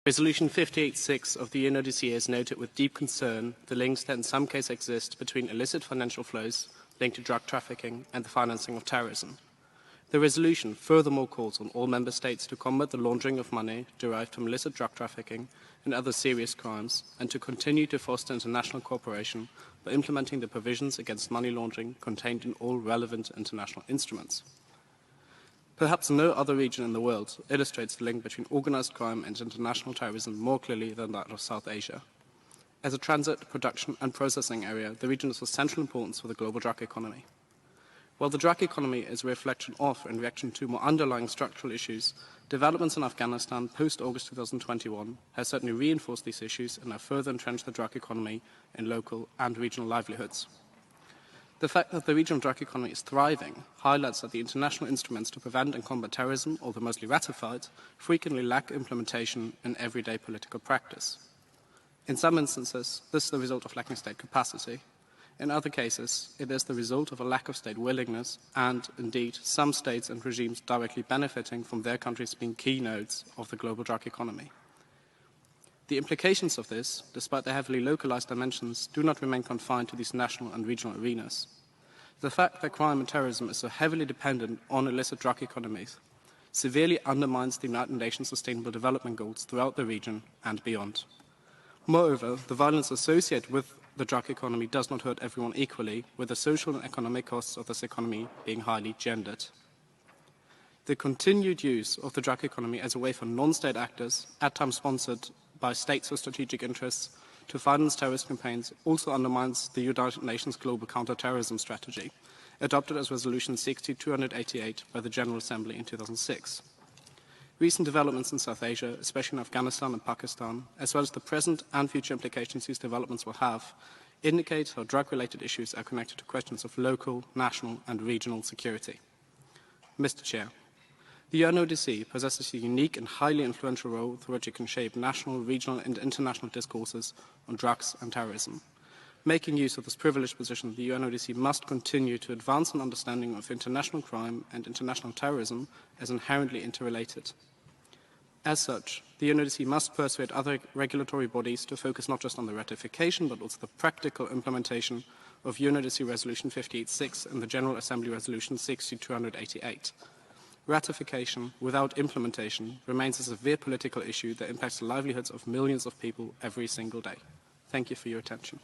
Resolution 58.6 of the UNODC has noted with deep concern the links that in some cases exist between illicit financial flows linked to drug trafficking and the financing of terrorism. The resolution furthermore calls on all member states to combat the laundering of money derived from illicit drug trafficking and other serious crimes, and to continue to foster international cooperation by implementing the provisions against money laundering contained in all relevant international instruments. Perhaps no other region in the world illustrates the link between organized crime and international terrorism more clearly than that of South Asia. As a transit, production and processing area, the region is of central importance for the global drug economy. While the drug economy is a reflection of and reaction to more underlying structural issues, developments in Afghanistan post-August 2021 have certainly reinforced these issues and have further entrenched the drug economy in local and regional livelihoods. The fact that the regional drug economy is thriving highlights that the international instruments to prevent and combat terrorism, although mostly ratified, frequently lack implementation in everyday political practice. In some instances, this is the result of lacking state capacity. In other cases, it is the result of a lack of state willingness and, indeed, some states and regimes directly benefiting from their countries being key nodes of the global drug economy. The implications of this, despite their heavily localized dimensions, do not remain confined to these national and regional arenas. The fact that crime and terrorism is so heavily dependent on illicit drug economies severely undermines the United Nations Sustainable Development Goals throughout the region and beyond. Moreover, the violence associated with the drug economy does not hurt everyone equally, with the social and economic costs of this economy being highly gendered. The continued use of the drug economy as a way for non-state actors, at times sponsored by states or strategic interests, to finance terrorist campaigns also undermines the United Nations Global Counter-Terrorism Strategy, adopted as Resolution 6288 by the General Assembly in 2006. Recent developments in South Asia, especially in Afghanistan and Pakistan, as well as the present and future implications these developments will have, indicate how drug-related issues are connected to questions of local, national and regional security. Mr. Chair, the UNODC possesses a unique and highly influential role through which it can shape national, regional and international discourses on drugs and terrorism. Making use of this privileged position, the UNODC must continue to advance an understanding of international crime and international terrorism as inherently interrelated. As such, the UNODC must persuade other regulatory bodies to focus not just on the ratification but also the practical implementation of UNODC Resolution 58.6 and the General Assembly Resolution 6288. Ratification without implementation remains a severe political issue that impacts the livelihoods of millions of people every single day. Thank you for your attention.